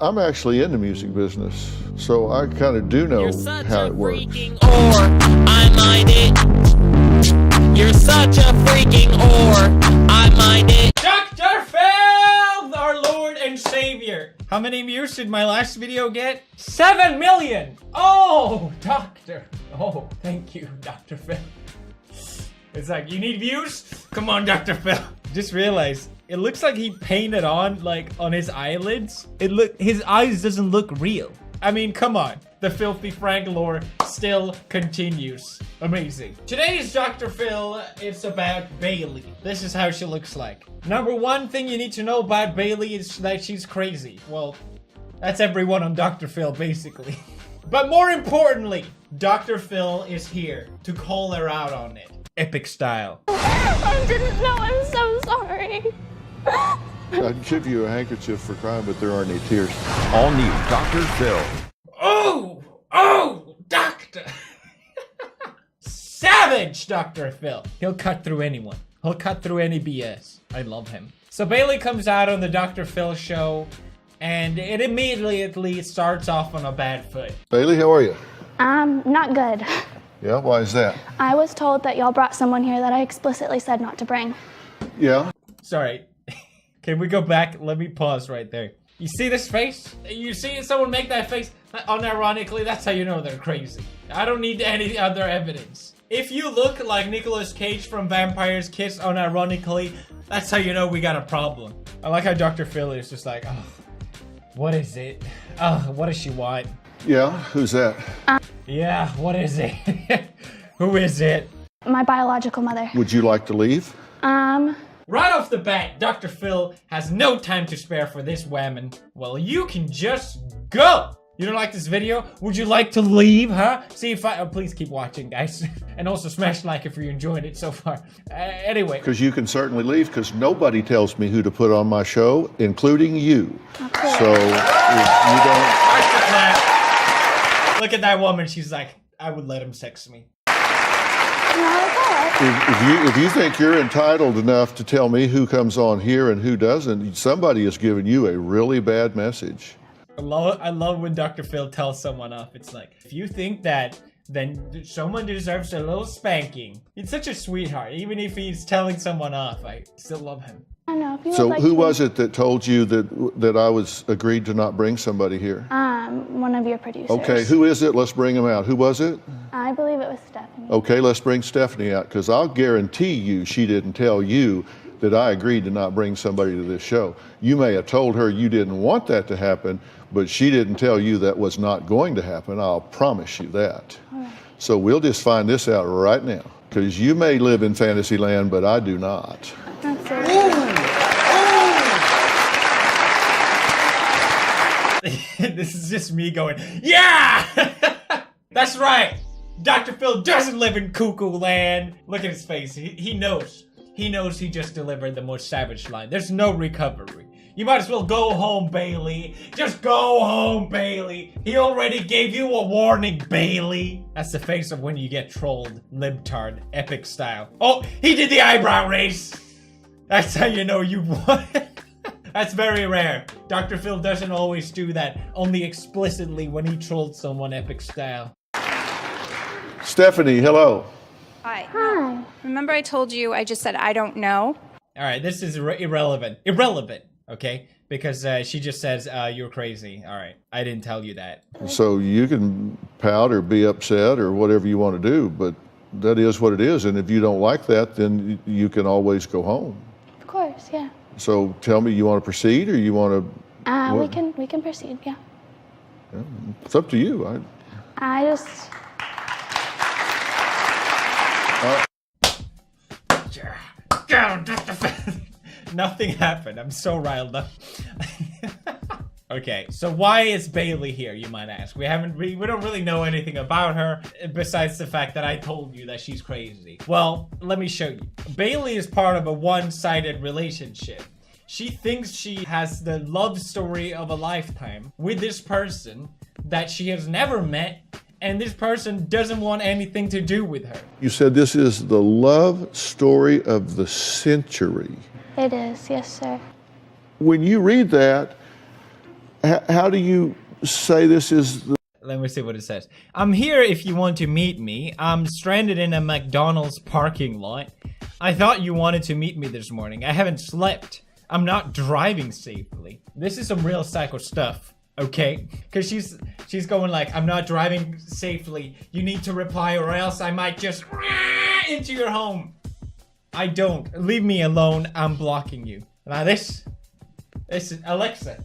I'm actually in the music business, so I kind of do know how it works. I mind it. You're such a freaking whore. I mind it. Dr. Phil, our Lord and Savior. How many views did my last video get? 7 million. Oh, Doctor. Oh, thank you, Dr. Phil. It's like, you need views? Come on, Dr. Phil. Just realized, it looks like he painted on, like, on his eyelids. His eyes doesn't look real. I mean, come on. The Filthy Frank lore still continues. Amazing. Today's Dr. Phil, it's about Bailey. This is how she looks like. Number one thing you need to know about Bailey is that she's crazy. Well, that's everyone on Dr. Phil, basically. But more importantly, Dr. Phil is here to call her out on it. Epic style. I didn't know. I'm so sorry. I'd give you a handkerchief for crying, but there aren't any tears. All new Dr. Phil. Oh, Doctor. Savage Dr. Phil. He'll cut through anyone. He'll cut through any BS. I love him. So Bailey comes out on the Dr. Phil show, and it immediately starts off on a bad foot. Bailey, how are you? Not good. Yeah, why is that? I was told that y'all brought someone here that I explicitly said not to bring. Yeah. Sorry. Can we go back? Let me pause right there. You see this face? You see someone make that face? Unironically, that's how you know they're crazy. I don't need any other evidence. If you look like Nicolas Cage from Vampire's Kiss unironically, that's how you know we got a problem. I like how Dr. Phil is just like, oh, what is it? Oh, what does she want? Yeah, who's that? Yeah, what is it? Who is it? My biological mother. Would you like to leave? Right off the bat, Dr. Phil has no time to spare for this woman. Well, you can just go. You don't like this video? Would you like to leave, huh? See if I... Oh, please keep watching, guys. And also smash like if you're enjoying it so far. Anyway. Because you can certainly leave, because nobody tells me who to put on my show, including you. Okay. So, if you don't... Watch the clap. Look at that woman. She's like, I would let him sex me. If you think you're entitled enough to tell me who comes on here and who doesn't, somebody has given you a really bad message. I love when Dr. Phil tells someone off. It's like, if you think that, then someone deserves a little spanking. He's such a sweetheart. Even if he's telling someone off, I still love him. I don't know if you So would like who to... was it that told you that I was agreed to not bring somebody here? One of your producers. Okay, who is it? Let's bring him out. Who was it? I believe it was Stephanie. Okay, let's bring Stephanie out, because I'll guarantee you she didn't tell you that I agreed to not bring somebody to this show. You may have told her you didn't want that to happen, but she didn't tell you that was not going to happen. I'll promise you that. All right. So we'll just find this out right now, because you may live in fantasy land, but I do not. That's it. This is just me going, yeah! That's right. Dr. Phil doesn't live in cuckoo land. Look at his face. He knows. He knows he just delivered the most savage line. There's no recovery. You might as well go home, Bailey. Just go home, Bailey. He already gave you a warning, Bailey. That's the face of when you get trolled. Libtard. Epic style. Oh, he did the eyebrow raise. That's how you know you won. That's very rare. Dr. Phil doesn't always do that. Only explicitly when he trolled someone epic style. Stephanie, hello. Hi. Hi. Remember I told you I just said I don't know? Alright, this is irrelevant. Irrelevant, okay? Because she just says, you're crazy. Alright, I didn't tell you that. So you can pout or be upset or whatever you want to do, but that is what it is. And if you don't like that, then you can always go home. Of course, yeah. So tell me, you want to proceed or you want to... We can proceed, yeah. It's up to you. I just... Nothing happened. I'm so riled up. Okay, so why is Bailey here, you might ask? We don't really know anything about her besides the fact that I told you that she's crazy. Well, let me show you. Bailey is part of a one-sided relationship. She thinks she has the love story of a lifetime with this person that she has never met, and this person doesn't want anything to do with her. You said this is the love story of the century. It is, yes, sir. When you read that, How do you say this is the... Let me see what it says. I'm here if you want to meet me. I'm stranded in a McDonald's parking lot. I thought you wanted to meet me this morning. I haven't slept. I'm not driving safely. This is some real psycho stuff, okay? Because she's going like, I'm not driving safely. You need to reply or else I might just into your home. I don't. Leave me alone. I'm blocking you. Now this is Alexa.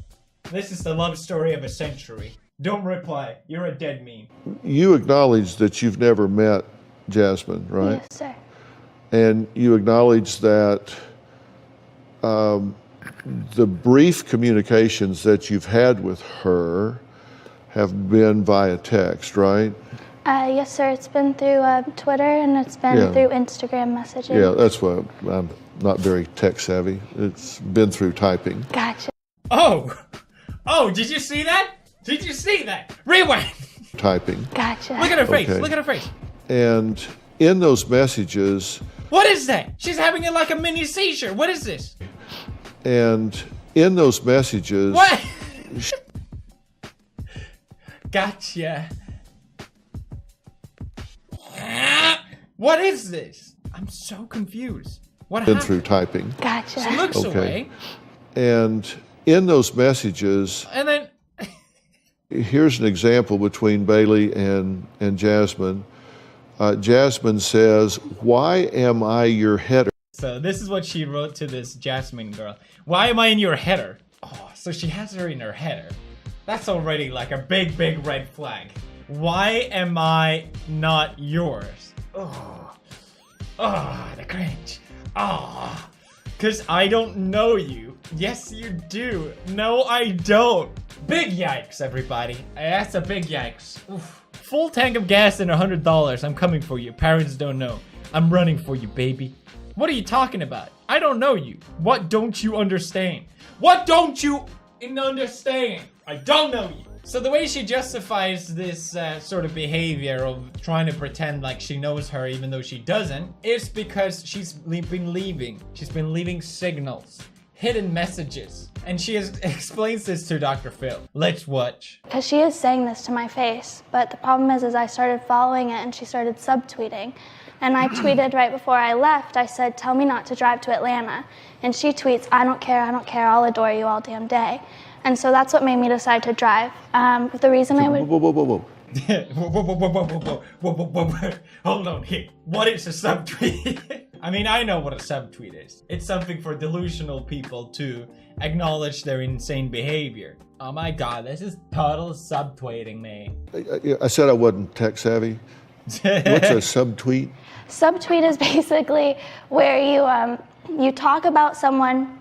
This is the love story of a century. Don't reply. You're a dead meme. You acknowledge that you've never met Jasmine, right? Yes, sir. And you acknowledge that the brief communications that you've had with her have been via text, right? Yes, sir. It's been through Twitter and it's been through Instagram messaging. Yeah, that's why I'm not very tech savvy. It's been through typing. Gotcha. Oh, did you see that? Did you see that? Rewind. Typing. Gotcha. Look at her face. Okay. Look at her face. And in those messages, What is that? She's having it like a mini seizure. What is this? and in those messages, What? Gotcha. What is this? I'm so confused. What been happened? through typing. Gotcha. She looks Okay. away, And in those messages, and then here's an example between Bailey and Jasmine. Jasmine says, "Why am I your header?" so this is what she wrote to this Jasmine girl. Why am I in your header? Oh, so she has her in her header. That's already like a big red flag. Why am I not yours? Oh, the cringe. Oh, because I don't know you. Yes, you do. No, I don't. Big yikes, everybody. That's a big yikes. Oof. Full tank of gas and $100. I'm coming for you. Parents don't know. I'm running for you, baby. What are you talking about? I don't know you. What don't you understand? What don't you understand? I don't know you. So the way she justifies this sort of behavior of trying to pretend like she knows her even though she doesn't is because she's been leaving. She's been leaving signals, hidden messages. And she explains this to Dr. Phil. Let's watch. Because she is saying this to my face, but the problem is I started following it and she started subtweeting. And I tweeted right before I left, I said, tell me not to drive to Atlanta. And she tweets, I don't care, I'll adore you all damn day. And so that's what made me decide to drive. The reason I would... Whoa. Hold on here. What is a subtweet? I mean, I know what a subtweet is. It's something for delusional people to acknowledge their insane behavior. Oh my god, this is total subtweeting me. I said I wasn't tech savvy. What's a subtweet? Subtweet is basically where you talk about someone,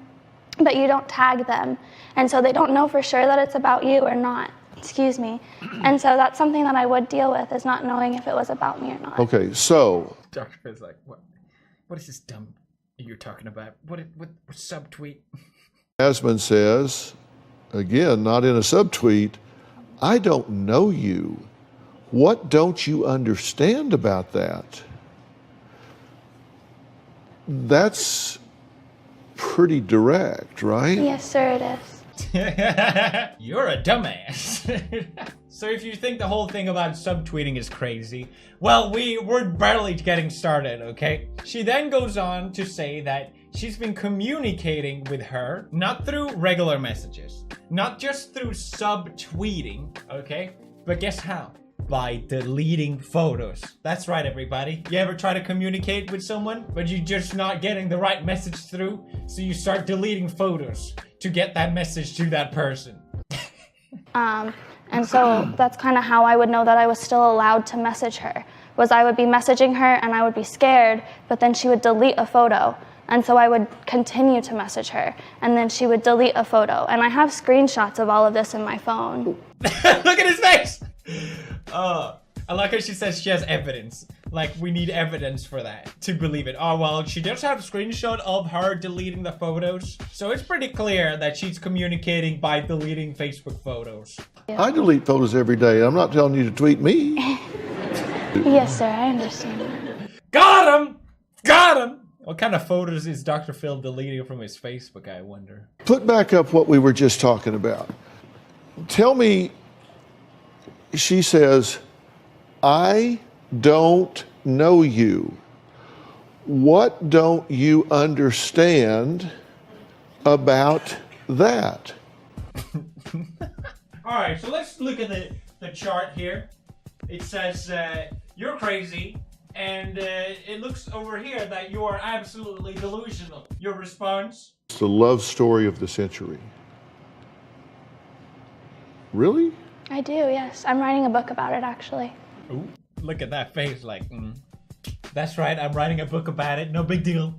but you don't tag them. And so they don't know for sure that it's about you or not. Excuse me. And so that's something that I would deal with, is not knowing if it was about me or not. Okay, so Dr. Phil's like, what is this dumb you're talking about? What subtweet? Jasmine says, again, not in a subtweet, I don't know you. What don't you understand about that? That's pretty direct, right? Yes, sir, it is. You're a dumbass. So if you think the whole thing about subtweeting is crazy, well, we're barely getting started, okay? She then goes on to say that she's been communicating with her, not through regular messages, not just through subtweeting, okay? But guess how? By deleting photos. That's right, everybody. You ever try to communicate with someone, but you're just not getting the right message through, so you start deleting photos to get that message to that person. And so that's kind of how I would know that I was still allowed to message her, was I would be messaging her and I would be scared, but then she would delete a photo. And so I would continue to message her, and then she would delete a photo. And I have screenshots of all of this in my phone. Look at his face! I like how she says she has evidence. Like, we need evidence for that to believe it. Oh, well, she does have a screenshot of her deleting the photos. So it's pretty clear that she's communicating by deleting Facebook photos. I delete photos every day. I'm not telling you to tweet me. Yes, sir, I understand. Got him! Got him! What kind of photos is Dr. Phil deleting from his Facebook, I wonder? Put back up what we were just talking about. tell me, she says, I don't know you. What don't you understand about that? All right, so let's look at the chart here. It says you're crazy, and it looks over here that you are absolutely delusional. Your response? It's the love story of the century. Really? I do, yes. I'm writing a book about it, actually. Ooh, look at that face, like, that's right, I'm writing a book about it, no big deal.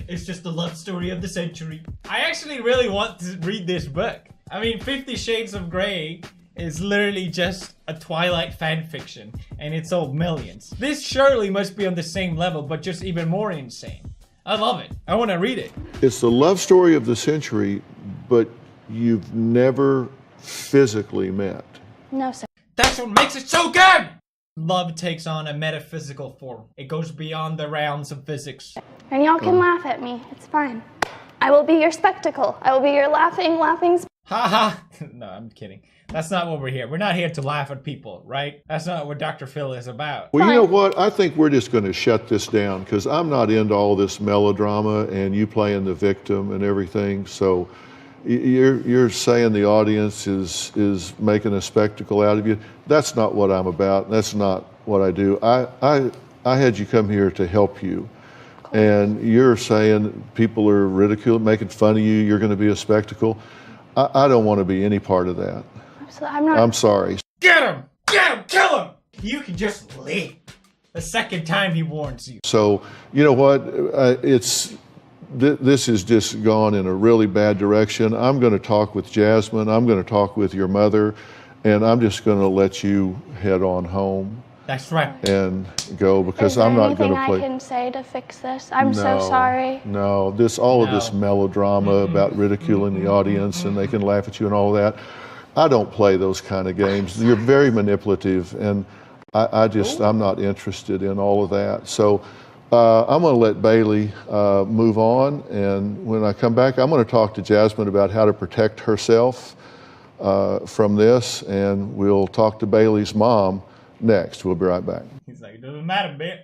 It's just the love story of the century. I actually really want to read this book. I mean, 50 Shades of Grey is literally just a Twilight fan fiction, and it's sold millions. This surely must be on the same level, but just even more insane. I love it. I want to read it. It's the love story of the century, but you've never physically met. No, sir. That's what makes it so good! Love takes on a metaphysical form. It goes beyond the realms of physics. And y'all can laugh at me. It's fine. I will be your spectacle. I will be your laughing. Haha. No, I'm kidding. That's not what we're here. We're not here to laugh at people, right? That's not what Dr. Phil is about. Well, you know what? I think we're just going to shut this down because I'm not into all this melodrama and you playing the victim and everything. So you're saying the audience is making a spectacle out of you. That's not what I'm about. That's not what I do. I had you come here to help you. And you're saying people are ridiculing, making fun of you. You're going to be a spectacle. I don't want to be any part of that. I'm not. I'm sorry. Get him! Get him! Kill him! You can just leave. The second time he warns you. So, you know what? This has just gone in a really bad direction. I'm going to talk with Jasmine. I'm going to talk with your mother. And I'm just going to let you head on home. That's right. And go because I'm not going to play. Is there anything I can say to fix this? I'm so sorry. No, of this melodrama about ridiculing the audience and they can laugh at you and all that. I don't play those kind of games. You're very manipulative, and I'm not interested in all of that. So I'm going to let Bailey move on, and when I come back, I'm going to talk to Jasmine about how to protect herself from this, and we'll talk to Bailey's mom next. We'll be right back. He's like, it doesn't matter, man.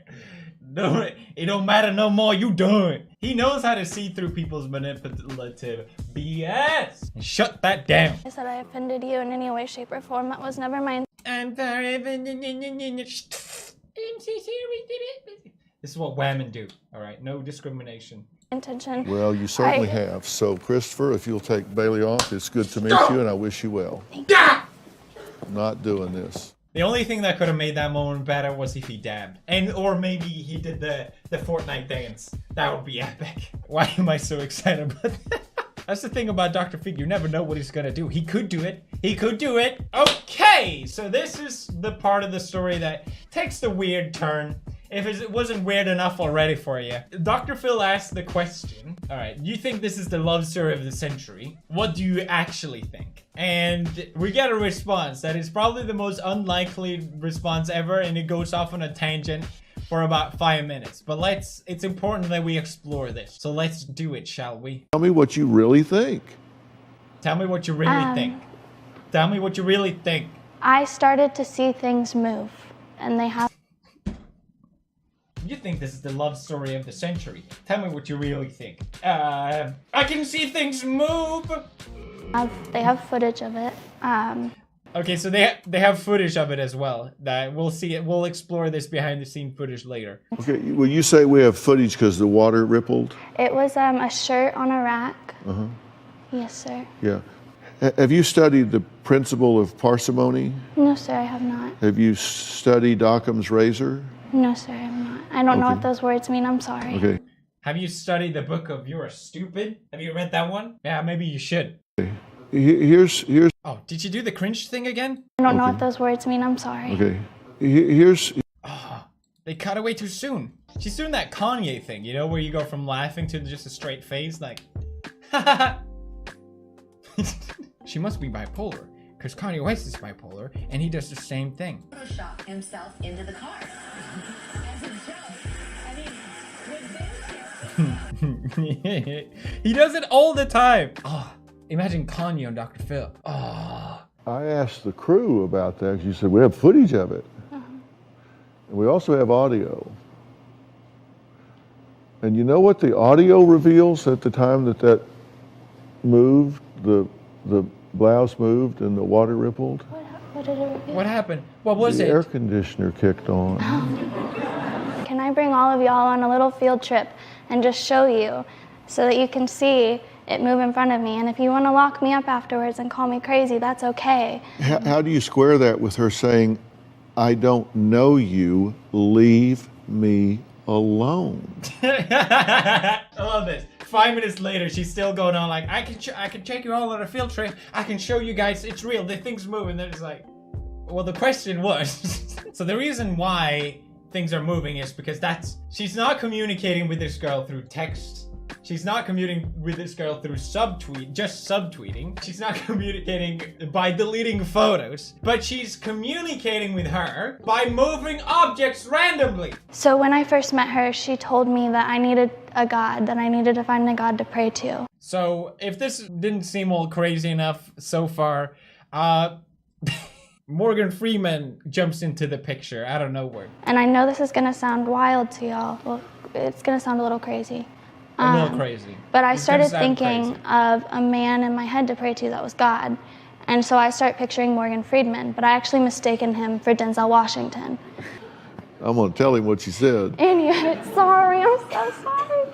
It don't matter no more. You done. He knows how to see through people's manipulative BS. And shut that down. I said I offended you in any way, shape, or form. That was never my I'm sorry. I'm so sorry. This is what women do. All right, no discrimination. intention. Well, you certainly have. So, Christopher, if you'll take Bailey off, it's good to meet you, and I wish you well. I'm not doing this. The only thing that could have made that moment better was if he dabbed. Or maybe he did the Fortnite dance. That would be epic. Why am I so excited about that? That's the thing about Dr. Fig. You never know what he's gonna do. He could do it. He could do it. Okay, so this is the part of the story that takes the weird turn. If it wasn't weird enough already for you. Dr. Phil asked the question, all right, you think this is the love story of the century? What do you actually think? And we get a response that is probably the most unlikely response ever, and it goes off on a tangent for about 5 minutes. But it's important that we explore this. So let's do it, shall we? Tell me what you really think. Tell me what you really think. Tell me what you really think. I started to see things move, and they have. You think this is the love story of the century. Tell me what you really think. I can see things move. They have footage of it. Okay, so they have footage of it as well. That we'll see it. We'll explore this behind the scene footage later. Okay, well, you say we have footage because the water rippled? It was a shirt on a rack. Uh-huh. Yes, sir. Yeah. Have you studied the principle of parsimony? No, sir, I have not. Have you studied Occam's razor? No, sir, I have not. I don't know what those words mean. I'm sorry. Okay. Have you studied the book of You're a Stupid? Have you read that one? Yeah, maybe you should. Here's. Oh, did you do the cringe thing again? I don't know what those words mean. I'm sorry. Okay. Here's. Oh, they cut away too soon. She's doing that Kanye thing, you know, where you go from laughing to just a straight face, like, She must be bipolar, because Kanye West is bipolar, and he does the same thing. Photoshop himself into the car. As a joke. I mean, with this He does it all the time. Oh, Imagine Kanye and Dr. Phil. Oh. I asked the crew about that. You said we have footage of it. And we also have audio. And you know what the audio reveals at the time that moved, the blouse moved and the water rippled? What did it reveal? What happened? What was The it? air conditioner kicked on. Can I bring all of y'all on a little field trip and just show you so that you can see it move in front of me? And if you want to lock me up afterwards and call me crazy, that's okay. How do you square that with her saying, I don't know you, leave me alone? I love this. 5 minutes later, she's still going on like, I can take you all on a field trip. I can show you guys it's real. The things move, and then it's like, well, the question was, so the reason why things are moving is because she's not communicating with this girl through text. She's not communicating with this girl through subtweeting. She's not communicating by deleting photos, but she's communicating with her by moving objects randomly. So when I first met her, she told me that I needed a God, that I needed to find a God to pray to. So if this didn't seem all crazy enough so far, Morgan Freeman jumps into the picture out of nowhere. And I know this is gonna sound wild to y'all. Well, it's gonna sound a little crazy. A little crazy. But I It's started gonna sound thinking crazy. of a man in my head to pray to that was God. And so I start picturing Morgan Freeman, but I actually mistaken him for Denzel Washington. I'm going to tell him what she said. Idiot, sorry, I'm so sorry.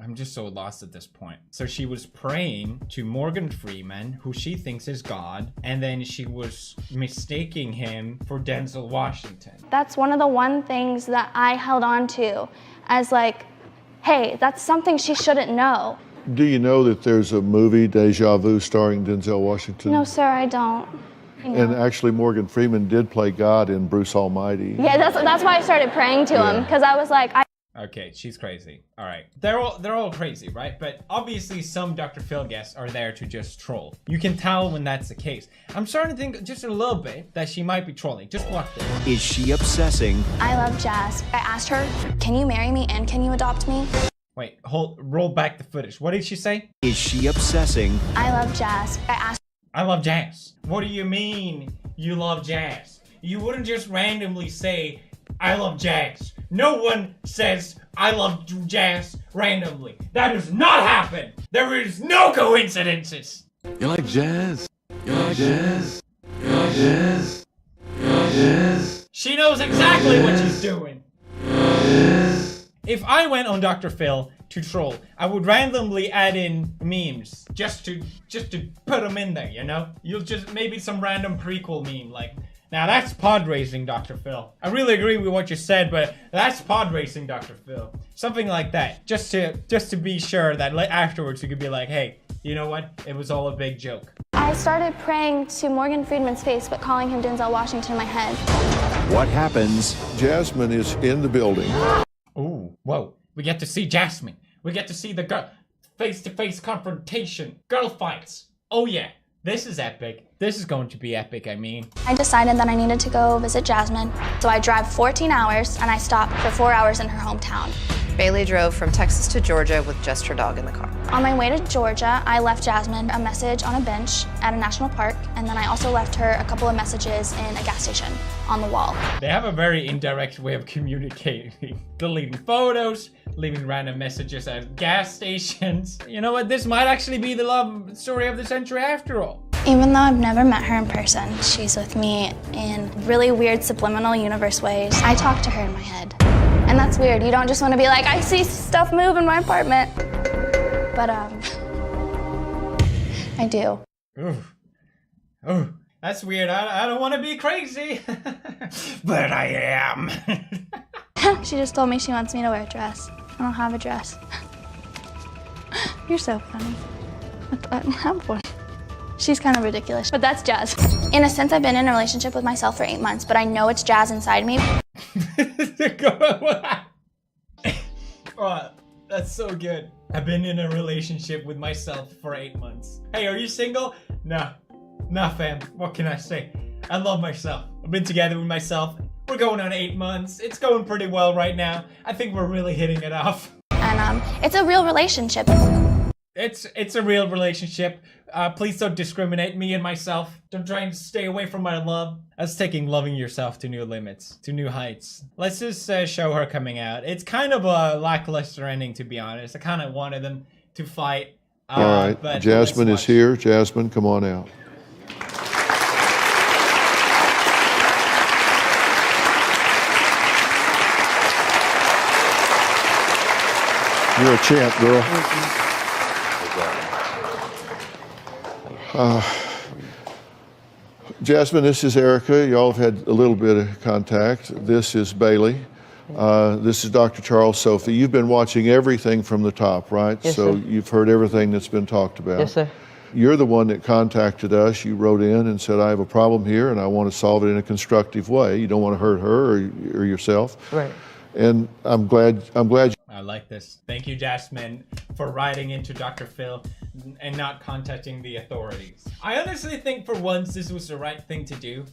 I'm just so lost at this point. So she was praying to Morgan Freeman, who she thinks is God, and then she was mistaking him for Denzel Washington. That's one of the things that I held on to as like, hey, that's something she shouldn't know. Do you know that there's a movie, Deja Vu, starring Denzel Washington? No, sir, I don't. You know. And actually, Morgan Freeman did play God in Bruce Almighty. Yeah, that's why I started praying to him, because I was like, Okay, she's crazy. All right, they're all crazy, right? But obviously, some Dr. Phil guests are there to just troll. You can tell when that's the case. I'm starting to think just a little bit that she might be trolling. Just watch this. Is she obsessing? I love jazz. I asked her, can you marry me and can you adopt me? Wait, roll back the footage. What did she say? Is she obsessing? I love jazz. I asked I love jazz. What do you mean you love jazz? You wouldn't just randomly say, I love jazz. No one says, I love jazz randomly. That does not happen. There is no coincidences. You like jazz? You like jazz? You like jazz? You like jazz? She knows exactly what she's doing. If I went on Dr. Phil to troll, I would randomly add in memes just to put them in there, you know? You'll just maybe some random prequel meme like, now that's pod racing, Dr. Phil. I really agree with what you said, but that's pod racing, Dr. Phil. Something like that, just to be sure that afterwards you could be like, hey, you know what? It was all a big joke. I started praying to Morgan Freeman's face, but calling him Denzel Washington in my head. What happens? Jasmine is in the building. Ooh, whoa. We get to see Jasmine. We get to see the girl face-to-face confrontation. Girl fights. Oh yeah. This is epic. This is going to be epic, I mean. I decided that I needed to go visit Jasmine. So I drive 14 hours and I stopped for 4 hours in her hometown. Bailey drove from Texas to Georgia with just her dog in the car. On my way to Georgia, I left Jasmine a message on a bench at a national park, and then I also left her a couple of messages in a gas station on the wall. They have a very indirect way of communicating. Deleting photos, leaving random messages at gas stations. You know what? This might actually be the love story of the century after all. Even though I've never met her in person, she's with me in really weird subliminal universe ways. I talk to her in my head. And that's weird. You don't just want to be like, I see stuff move in my apartment. But, I do. Ooh, that's weird. I don't want to be crazy. But I am. She just told me she wants me to wear a dress. I don't have a dress. You're so funny. I don't have one. She's kind of ridiculous, but that's Jazz. In a sense, I've been in a relationship with myself for 8 months, but I know it's Jazz inside me. Oh, that's so good. I've been in a relationship with myself for 8 months. Hey, are you single? Nah, fam. What can I say? I love myself. I've been together with myself. We're going on 8 months. It's going pretty well right now. I think we're really hitting it off. And it's a real relationship. It's a real relationship. Please don't discriminate me and myself. Don't try and stay away from my love. That's taking loving yourself to new limits, to new heights. Let's just show her coming out. It's kind of a lackluster ending, to be honest. I kind of wanted them to fight. All right, but Jasmine let's is here. Jasmine, come on out. You're a champ, girl. Jasmine, this is Erica. Y'all have had a little bit of contact. This is Bailey. This is Dr. Charles Sophie. You've been watching everything from the top, right? Yes, so sir. you've heard everything that's been talked about. Yes, sir. You're the one that contacted us. You wrote in and said, I have a problem here and I want to solve it in a constructive way. You don't want to hurt her or yourself. Right. And I'm glad I like this. Thank you, Jasmine, for writing into Dr. Phil and not contacting the authorities. I honestly think for once this was the right thing to do.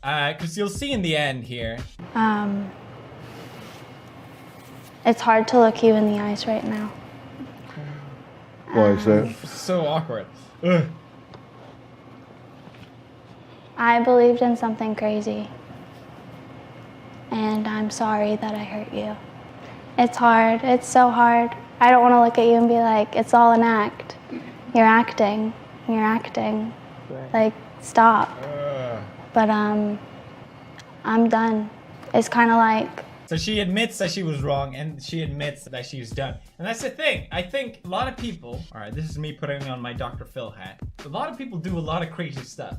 Because you'll see in the end here. It's hard to look you in the eyes right now. Why is that? So awkward. Ugh. I believed in something crazy. And I'm sorry that I hurt you. It's hard. It's so hard. I don't want to look at you and be like, it's all an act. You're acting. You're acting. Right. Like, stop. But I'm done. It's kind of like... So she admits that she was wrong and she admits that she's done. And that's the thing. I think a lot of people, all right, this is me putting on my Dr. Phil hat. A lot of people do a lot of crazy stuff,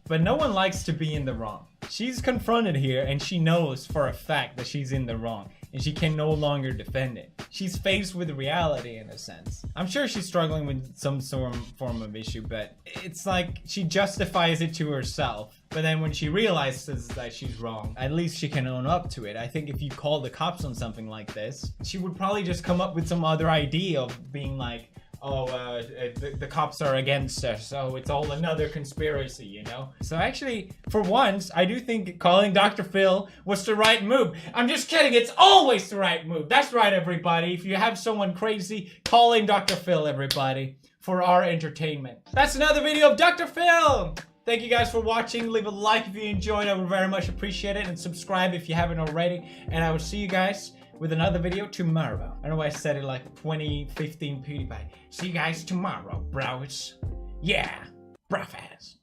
but no one likes to be in the wrong. She's confronted here and she knows for a fact that she's in the wrong and she can no longer defend it. She's faced with reality in a sense. I'm sure she's struggling with some form of issue, but it's like she justifies it to herself. But then when she realizes that she's wrong, at least she can own up to it. I think if you call the cops on something like this, she would probably just come up with some other idea of being like, oh, the cops are against us, so it's all another conspiracy, you know? So actually, for once, I do think calling Dr. Phil was the right move. I'm just kidding, it's always the right move. That's right, everybody. If you have someone crazy, calling Dr. Phil, everybody, for our entertainment. That's another video of Dr. Phil! Thank you guys for watching. Leave a like if you enjoyed. I would very much appreciate it. And subscribe if you haven't already. And I will see you guys with another video tomorrow. I know I said it like 2015 PewDiePie. See you guys tomorrow, bros. Yeah, bro-fast.